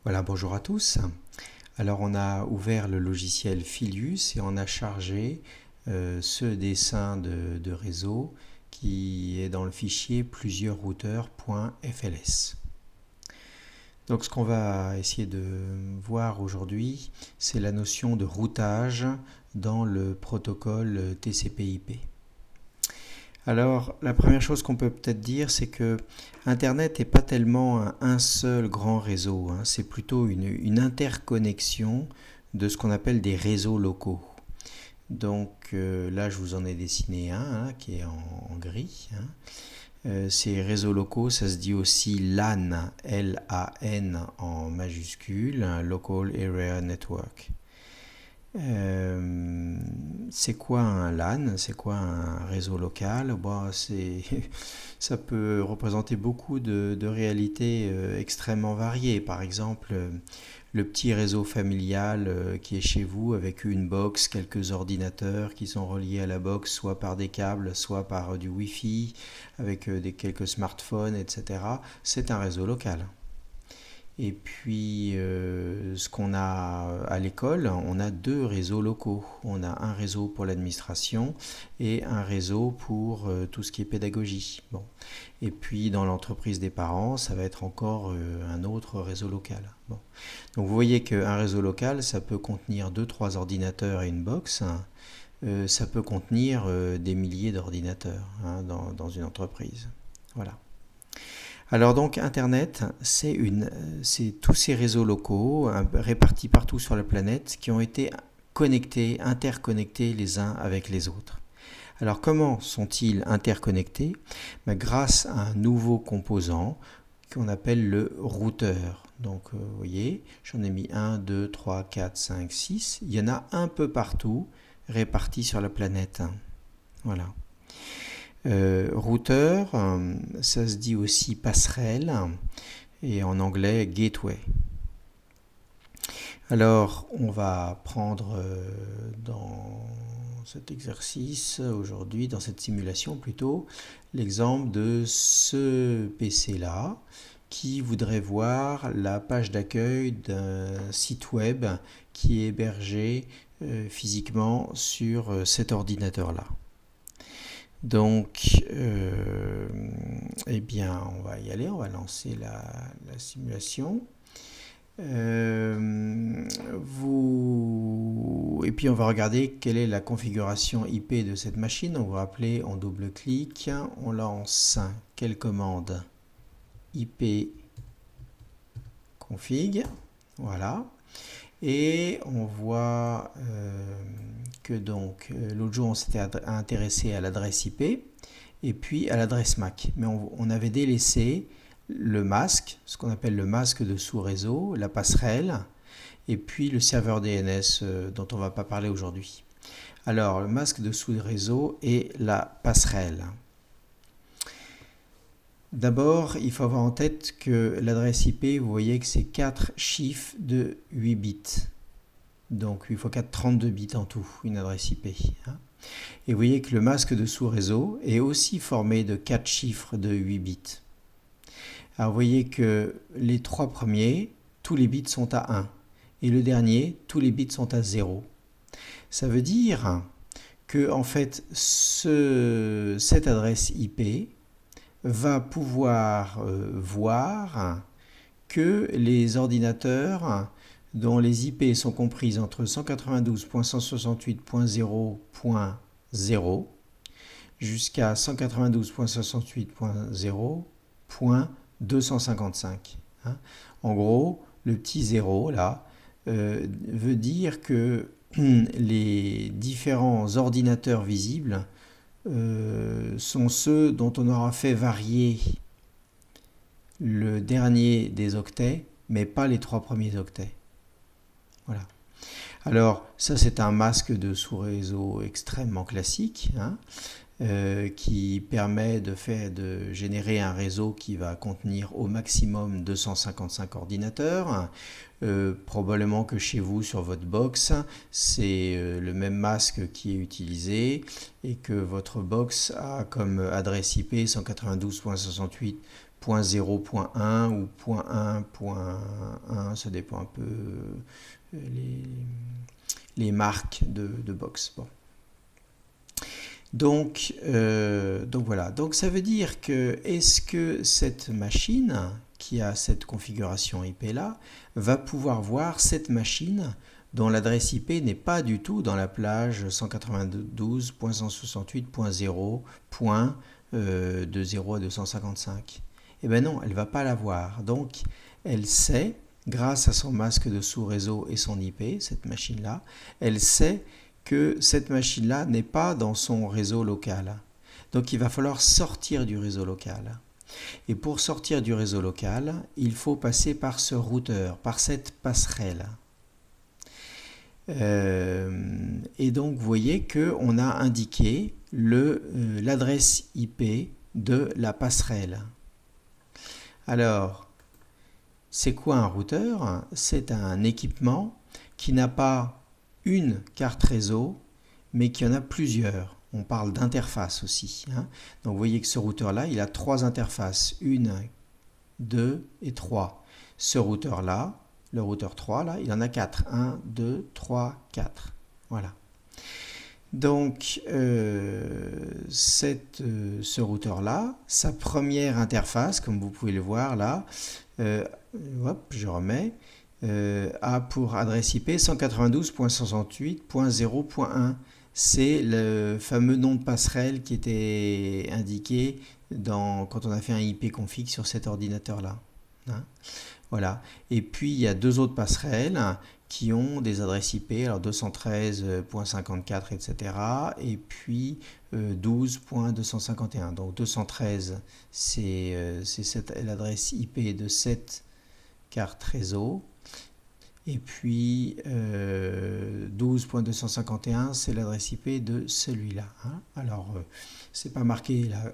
Voilà, bonjour à tous. Alors on a ouvert le logiciel Filius et on a chargé ce dessin de réseau qui est dans le fichier plusieursrouteurs.fls. Donc ce qu'on va essayer de voir aujourd'hui, c'est la notion de routage dans le protocole TCP/IP. Alors, la première chose qu'on peut peut-être dire, c'est que Internet n'est pas tellement un seul grand réseau, hein. C'est plutôt une interconnexion de ce qu'on appelle des réseaux locaux. Donc là, je vous en ai dessiné un hein, qui est en gris, hein. Ces réseaux locaux, ça se dit aussi LAN, L-A-N en majuscule, un Local Area Network. C'est quoi un LAN? C'est quoi un réseau local? Bon, ça peut représenter beaucoup de réalités extrêmement variées. Par exemple, le petit réseau familial qui est chez vous avec une box, quelques ordinateurs qui sont reliés à la box, soit par des câbles, soit par du Wi-Fi, avec quelques smartphones, etc. C'est un réseau local. Et puis, ce qu'on a à l'école, on a deux réseaux locaux. On a un réseau pour l'administration et un réseau pour tout ce qui est pédagogie. Bon. Et puis, dans l'entreprise des parents, ça va être encore un autre réseau local. Bon. Donc, vous voyez qu'un réseau local, ça peut contenir 2-3 ordinateurs et une box. Ça peut contenir des milliers d'ordinateurs hein, dans une entreprise. Voilà. Alors donc Internet, c'est tous ces réseaux locaux répartis partout sur la planète qui ont été connectés, interconnectés les uns avec les autres. Alors comment sont-ils interconnectés? Grâce à un nouveau composant qu'on appelle le routeur. Donc vous voyez, j'en ai mis 1, 2, 3, 4, 5, 6. Il y en a un peu partout répartis sur la planète. Voilà. Routeur, ça se dit aussi passerelle et en anglais gateway. Alors on va prendre dans cet exercice aujourd'hui, dans cette simulation plutôt, l'exemple de ce PC là qui voudrait voir la page d'accueil d'un site web qui est hébergé physiquement sur cet ordinateur là. Donc, eh bien, on va y aller, on va lancer la simulation. Et puis, on va regarder quelle est la configuration IP de cette machine. On va appeler, on double-clique, on lance quelle commande? IP config, voilà. Et on voit que donc l'autre jour on s'était intéressé à l'adresse IP et puis à l'adresse MAC. Mais on avait délaissé le masque, ce qu'on appelle le masque de sous-réseau, la passerelle, et puis le serveur DNS dont on ne va pas parler aujourd'hui. Alors le masque de sous-réseau et la passerelle. D'abord, il faut avoir en tête que l'adresse IP, vous voyez que c'est 4 chiffres de 8 bits. Donc 8 x 4, 32 bits en tout, une adresse IP. Hein. Et vous voyez que le masque de sous-réseau est aussi formé de 4 chiffres de 8 bits. Alors vous voyez que les 3 premiers, tous les bits sont à 1. Et le dernier, tous les bits sont à 0. Ça veut dire que en fait, cette adresse IP va pouvoir voir que les ordinateurs dont les IP sont comprises entre 192.168.0.0 jusqu'à 192.168.0.255. Hein. En gros, le petit 0 là veut dire que les différents ordinateurs visibles sont ceux dont on aura fait varier le dernier des octets, mais pas les 3 premiers octets. Voilà. Alors, ça c'est un masque de sous-réseau extrêmement classique, hein, qui permet de générer un réseau qui va contenir au maximum 255 ordinateurs. Probablement que chez vous, sur votre box, c'est le même masque qui est utilisé et que votre box a comme adresse IP 192.168 point 0, point 1 ou point 1, point 1, ça dépend un peu les marques de box. Bon. Donc voilà, donc ça veut dire que est-ce que cette machine qui a cette configuration IP là va pouvoir voir cette machine dont l'adresse IP n'est pas du tout dans la plage 192.168.0. De 0 à 255. Eh bien non, elle ne va pas la voir. Donc elle sait, grâce à son masque de sous-réseau et son IP, cette machine-là, elle sait que cette machine-là n'est pas dans son réseau local. Donc il va falloir sortir du réseau local. Et pour sortir du réseau local, il faut passer par ce routeur, par cette passerelle. Et donc vous voyez qu'on a indiqué l'adresse IP de la passerelle. Alors, c'est quoi un routeur? C'est un équipement qui n'a pas une carte réseau, mais qui en a plusieurs. On parle d'interface aussi. Donc vous voyez que ce routeur-là, il a 3 interfaces. 1, 2 et 3. Ce routeur-là, le routeur 3, là, il en a 4. 1, 2, 3, 4. Voilà. Donc, ce routeur-là, sa première interface, comme vous pouvez le voir là, hop, je remets, a pour adresse IP 192.168.0.1. C'est le fameux nom de passerelle qui était indiqué quand on a fait un IP config sur cet ordinateur-là. Voilà. Et puis, il y a 2 autres passerelles qui ont des adresses IP, alors 213.54, etc. Et puis 12.251. Donc 213, c'est l'adresse IP de cette carte réseau. Et puis 12.251, c'est l'adresse IP de celui-là. Alors, c'est pas marqué là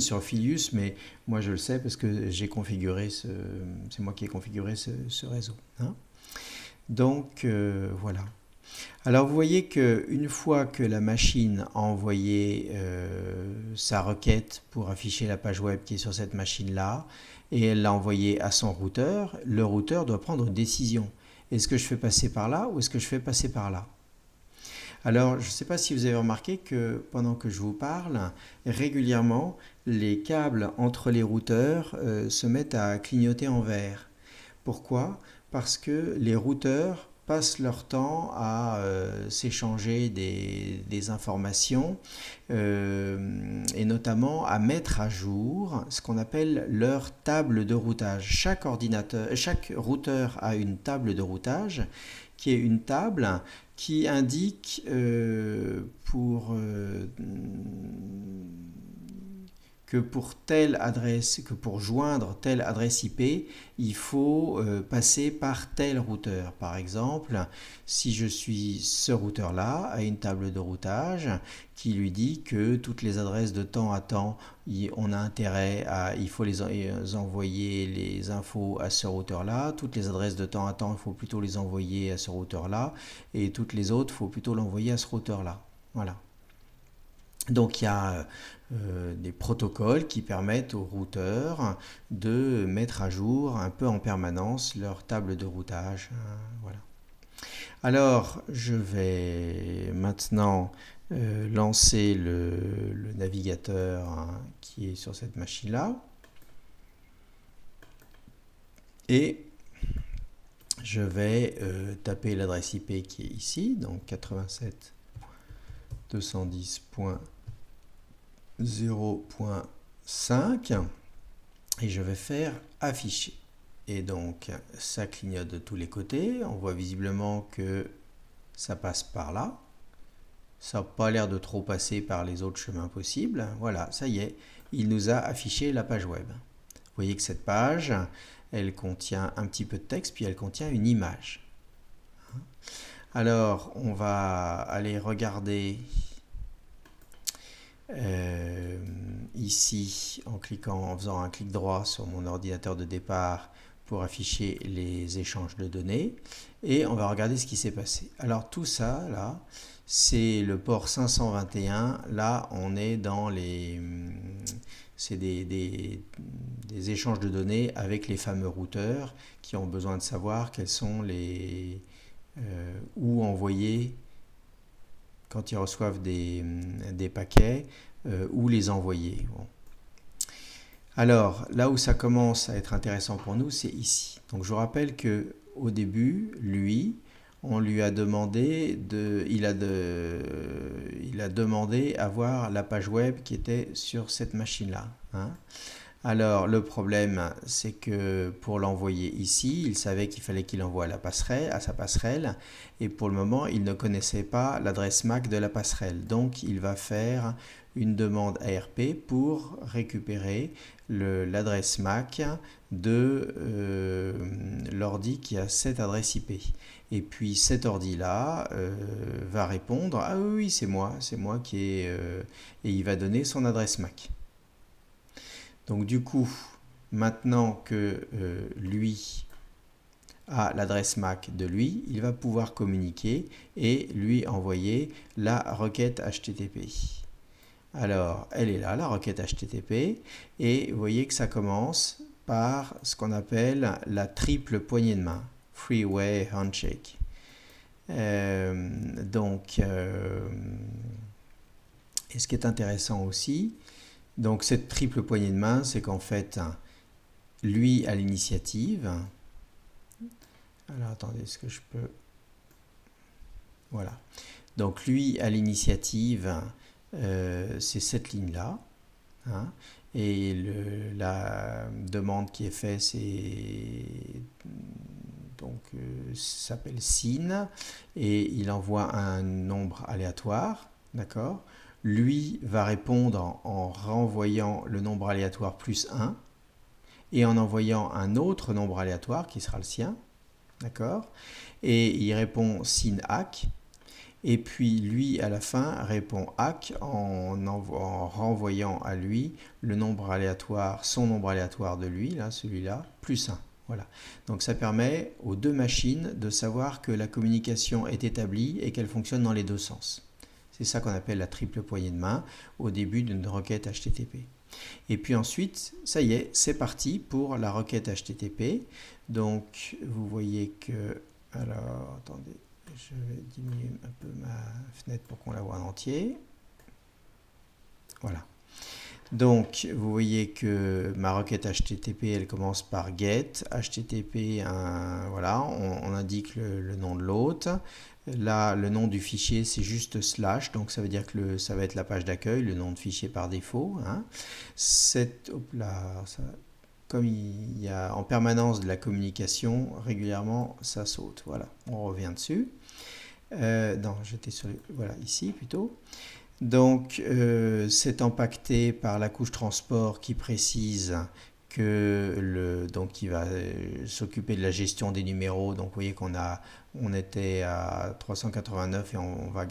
sur Filius, mais moi je le sais parce que j'ai configuré c'est moi qui ai configuré ce réseau. Donc voilà. Alors vous voyez qu'une fois que la machine a envoyé sa requête pour afficher la page web qui est sur cette machine-là, et elle l'a envoyée à son routeur, le routeur doit prendre une décision. Est-ce que je fais passer par là ou est-ce que je fais passer par là? Alors, je ne sais pas si vous avez remarqué que pendant que je vous parle, régulièrement, les câbles entre les routeurs se mettent à clignoter en vert. Pourquoi? Parce que les routeurs passent leur temps à s'échanger des informations et notamment à mettre à jour ce qu'on appelle leur table de routage. Chaque routeur a une table de routage qui est une table qui indique que pour telle adresse, que pour joindre telle adresse IP, il faut passer par tel routeur. Par exemple, si je suis ce routeur-là, à une table de routage qui lui dit que toutes les adresses de temps à temps, on a intérêt il faut les envoyer les infos à ce routeur-là. Toutes les adresses de temps à temps, il faut plutôt les envoyer à ce routeur-là. Et toutes les autres, il faut plutôt l'envoyer à ce routeur-là. Voilà. Donc il y a des protocoles qui permettent aux routeurs de mettre à jour un peu en permanence leur table de routage. Voilà. Alors je vais maintenant lancer le navigateur qui est sur cette machine-là. Et je vais taper l'adresse IP qui est ici, donc 87.210.0.5 et je vais faire afficher. Et donc ça clignote de tous les côtés, on voit visiblement que ça passe par là. Ça n'a pas l'air de trop passer par les autres chemins possibles. Voilà, ça y est, il nous a affiché la page web. Vous voyez que cette page, elle contient un petit peu de texte, puis elle contient une image. Alors, on va aller regarder ici en faisant un clic droit sur mon ordinateur de départ pour afficher les échanges de données. Et on va regarder ce qui s'est passé. Alors tout ça, là, c'est le port 521. Là, on est dans les... C'est des échanges de données avec les fameux routeurs qui ont besoin de savoir quels sont les... où envoyer quand ils reçoivent des paquets, où les envoyer. Bon. Alors, là où ça commence à être intéressant pour nous, c'est ici. Donc, je vous rappelle que au début, lui, on lui a demandé il a demandé à voir la page web qui était sur cette machine-là. Hein. Alors, le problème, c'est que pour l'envoyer ici, il savait qu'il fallait qu'il envoie à sa passerelle, et pour le moment, il ne connaissait pas l'adresse MAC de la passerelle. Donc, il va faire une demande ARP pour récupérer l'adresse MAC de l'ordi qui a cette adresse IP. Et puis cet ordi-là va répondre « Ah oui, c'est moi qui ai... et il va donner son adresse MAC. Donc du coup, maintenant que lui a l'adresse MAC de lui, il va pouvoir communiquer et lui envoyer la requête HTTP. Alors, elle est là, la requête HTTP, et vous voyez que ça commence par ce qu'on appelle la triple poignée de main, Three-Way Handshake. Et ce qui est intéressant aussi, donc cette triple poignée de main, c'est qu'en fait, lui a l'initiative. Alors, attendez, est-ce que je peux... Voilà. Donc, lui a l'initiative... c'est cette ligne-là. Hein, et la demande qui est faite, s'appelle SYN, et il envoie un nombre aléatoire. D'accord. Lui va répondre en renvoyant le nombre aléatoire plus 1 et en envoyant un autre nombre aléatoire qui sera le sien. D'accord. Et il répond SYN ACK. Et puis lui, à la fin, répond ACK en renvoyant à lui le nombre aléatoire, son nombre aléatoire de lui, là, celui-là, plus 1. Voilà. Donc ça permet aux deux machines de savoir que la communication est établie et qu'elle fonctionne dans les deux sens. C'est ça qu'on appelle la triple poignée de main au début d'une requête HTTP. Et puis ensuite, ça y est, c'est parti pour la requête HTTP. Donc vous voyez que... Alors, attendez. Je vais diminuer un peu ma fenêtre pour qu'on la voit en entier. Voilà. Donc, vous voyez que ma requête HTTP, elle commence par get, HTTP, voilà, on indique le nom de l'hôte. Là, le nom du fichier, c'est juste slash, donc ça veut dire que ça va être la page d'accueil, le nom de fichier par défaut. Hein. Comme il y a en permanence de la communication, régulièrement, ça saute. Voilà, on revient dessus. Non, j'étais sur voilà, ici plutôt. Donc, c'est empaqueté par la couche transport qui précise que donc il va s'occuper de la gestion des numéros. Donc, vous voyez on était à 389 et on va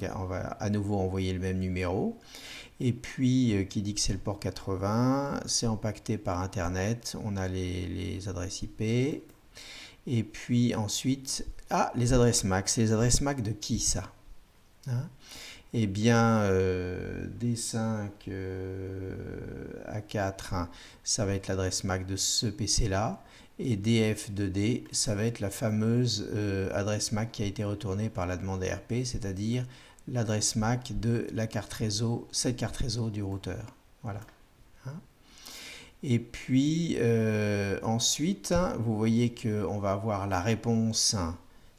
à nouveau envoyer le même numéro. Et puis, qui dit que c'est le port 80, c'est empaqueté par Internet. On a les adresses IP. Et puis ensuite, les adresses MAC. C'est les adresses MAC de qui, ça? Hein? Eh bien, D5 A4, hein, ça va être l'adresse MAC de ce PC-là. Et DF2D, ça va être la fameuse adresse MAC qui a été retournée par la demande ARP, c'est-à-dire l'adresse MAC de la carte réseau, cette carte réseau du routeur. Voilà. Hein. Et puis ensuite, vous voyez qu'on va avoir la réponse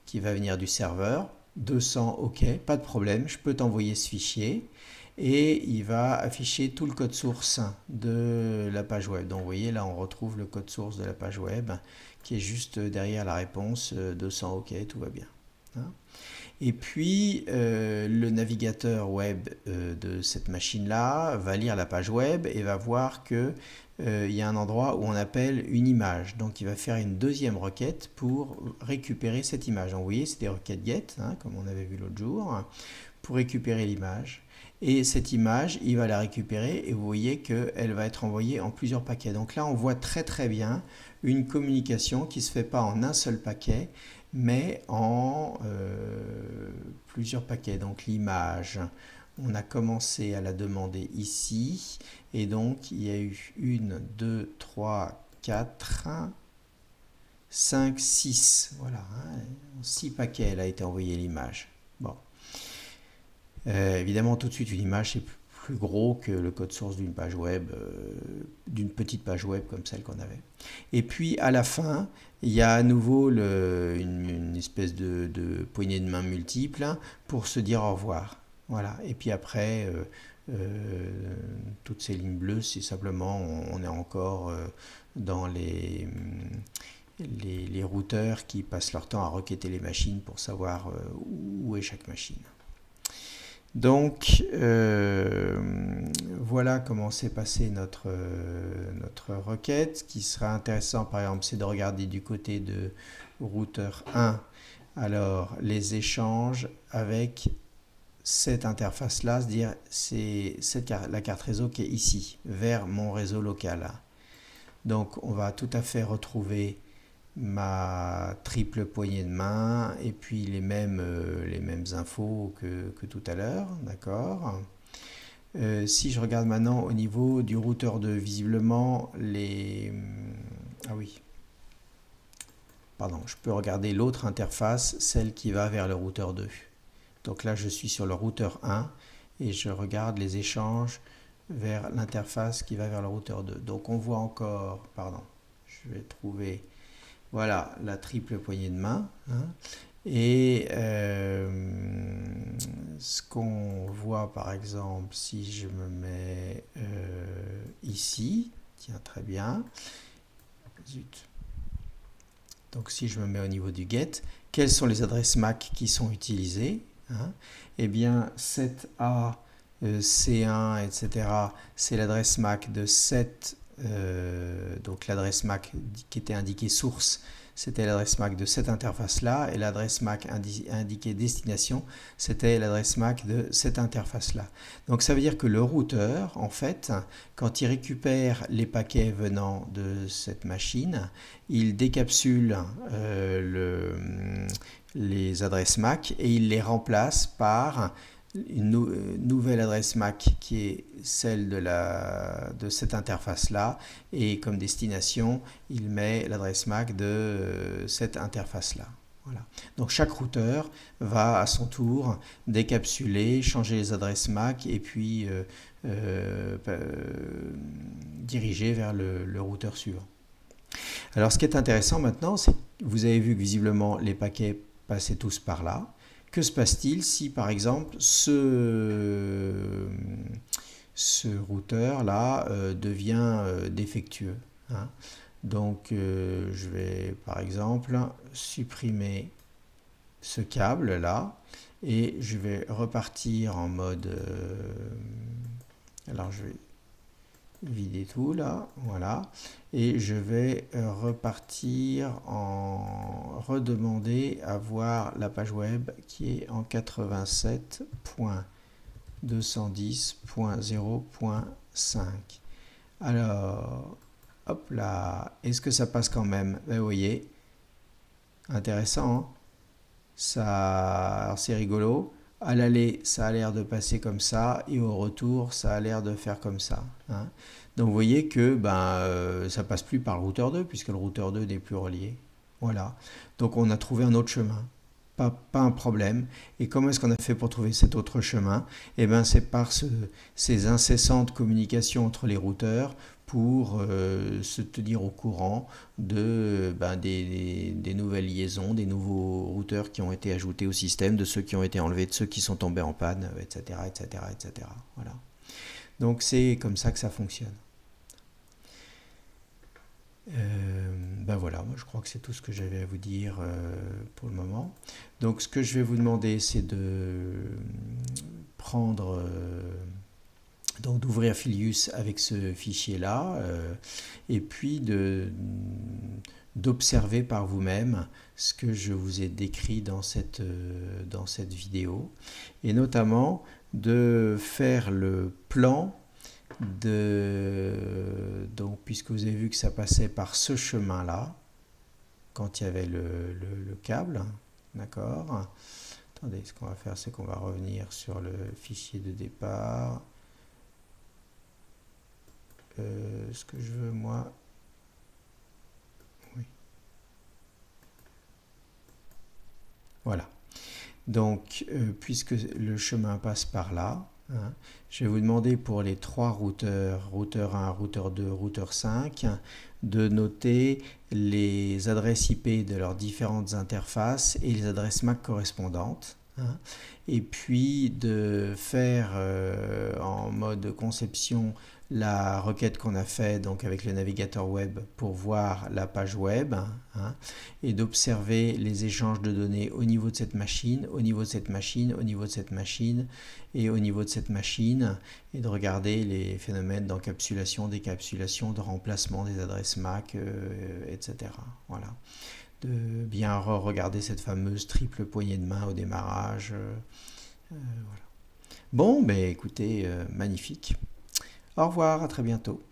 qui va venir du serveur. 200, ok, pas de problème, je peux t'envoyer ce fichier. Et il va afficher tout le code source de la page web. Donc vous voyez, là on retrouve le code source de la page web qui est juste derrière la réponse 200, ok, tout va bien. Hein. Et puis, le navigateur web de cette machine-là va lire la page web et va voir qu'il y a un endroit où on appelle une image. Donc, il va faire une deuxième requête pour récupérer cette image. Donc, vous voyez, c'est des requêtes GET, hein, comme on avait vu l'autre jour, pour récupérer l'image. et cette image, il va la récupérer et vous voyez qu'elle va être envoyée en plusieurs paquets. Donc là, on voit très très bien une communication qui ne se fait pas en un seul paquet, mais en plusieurs paquets. Donc l'image, on a commencé à la demander ici, et donc il y a eu 1, 2, 3, 4, 5, 6. Voilà, hein, en 6 paquets, elle a été envoyée l'image. Bon. Évidemment, tout de suite, une image, c'est plus gros que le code source d'une page web, d'une petite page web comme celle qu'on avait. Et puis, à la fin, il y a à nouveau une espèce de poignée de main multiple pour se dire au revoir. Voilà. Et puis après, toutes ces lignes bleues, c'est simplement, on est encore dans les routeurs qui passent leur temps à requêter les machines pour savoir où est chaque machine. Donc, voilà comment s'est passée notre requête. Ce qui sera intéressant, par exemple, c'est de regarder du côté de routeur 1, alors les échanges avec cette interface-là, c'est-à-dire c'est la carte réseau qui est ici, vers mon réseau local. Donc, on va tout à fait retrouver ma triple poignée de main et puis les mêmes infos que tout à l'heure, d'accord. Si je regarde maintenant au niveau du routeur 2, visiblement ah oui, pardon, je peux regarder l'autre interface, celle qui va vers le routeur 2. Donc là, je suis sur le routeur 1 et je regarde les échanges vers l'interface qui va vers le routeur 2. Donc on voit encore, pardon, je vais trouver, voilà, la triple poignée de main. Hein. Et ce qu'on voit par exemple, si je me mets ici, tiens, très bien, zut. Donc si je me mets au niveau du get, quelles sont les adresses MAC qui sont utilisées, hein? Eh bien 7A, C1, etc., c'est l'adresse MAC de 7, donc l'adresse MAC qui était indiquée source, c'était l'adresse MAC de cette interface-là, et l'adresse MAC indiquée destination, c'était l'adresse MAC de cette interface-là. Donc ça veut dire que le routeur, en fait, quand il récupère les paquets venant de cette machine, il décapsule les adresses MAC et il les remplace par une nouvelle adresse MAC qui est celle de cette interface-là, et comme destination, il met l'adresse MAC de cette interface-là. Voilà. Donc chaque routeur va à son tour décapsuler, changer les adresses MAC et puis diriger vers le routeur suivant. Alors ce qui est intéressant maintenant, c'est que vous avez vu que visiblement les paquets passaient tous par là. Que se passe-t-il si par exemple ce routeur-là devient défectueux, hein? Donc je vais par exemple supprimer ce câble-là et je vais repartir en mode... alors je vais vider tout là, voilà, et je vais repartir en redemander à voir la page web qui est en 87.210.0.5. Alors, hop là, est-ce que ça passe quand même? Ben, vous voyez, intéressant, hein, ça, c'est rigolo. À l'aller, ça a l'air de passer comme ça, et au retour, ça a l'air de faire comme ça, hein. Donc vous voyez que ça passe plus par le routeur 2, puisque le routeur 2 n'est plus relié. Voilà. Donc on a trouvé un autre chemin. Pas un problème. Et comment est-ce qu'on a fait pour trouver cet autre chemin? Eh bien, c'est par ces incessantes communications entre les routeurs pour se tenir au courant des nouvelles liaisons, des nouveaux routeurs qui ont été ajoutés au système, de ceux qui ont été enlevés, de ceux qui sont tombés en panne, etc., etc., etc. Voilà. Donc c'est comme ça que ça fonctionne. Voilà, moi je crois que c'est tout ce que j'avais à vous dire pour le moment. Donc ce que je vais vous demander, c'est de prendre... donc d'ouvrir Filius avec ce fichier là et puis d'observer par vous-même ce que je vous ai décrit dans cette vidéo, et notamment de faire le plan donc puisque vous avez vu que ça passait par ce chemin-là, quand il y avait le câble, d'accord? Attendez, ce qu'on va faire, c'est qu'on va revenir sur le fichier de départ. Ce que je veux, moi... Oui. Voilà. Donc, puisque le chemin passe par là, hein, je vais vous demander pour les trois routeurs, routeur 1, routeur 2, routeur 5, de noter les adresses IP de leurs différentes interfaces et les adresses MAC correspondantes. Hein, et puis de faire en mode conception la requête qu'on a fait donc avec le navigateur web pour voir la page web, hein, et d'observer les échanges de données au niveau de cette machine, au niveau de cette machine, au niveau de cette machine et au niveau de cette machine, et de regarder les phénomènes d'encapsulation, décapsulation, de remplacement des adresses MAC, etc. Voilà. De bien regarder cette fameuse triple poignée de main au démarrage. Voilà. Bon, ben écoutez, magnifique. Au revoir, à très bientôt.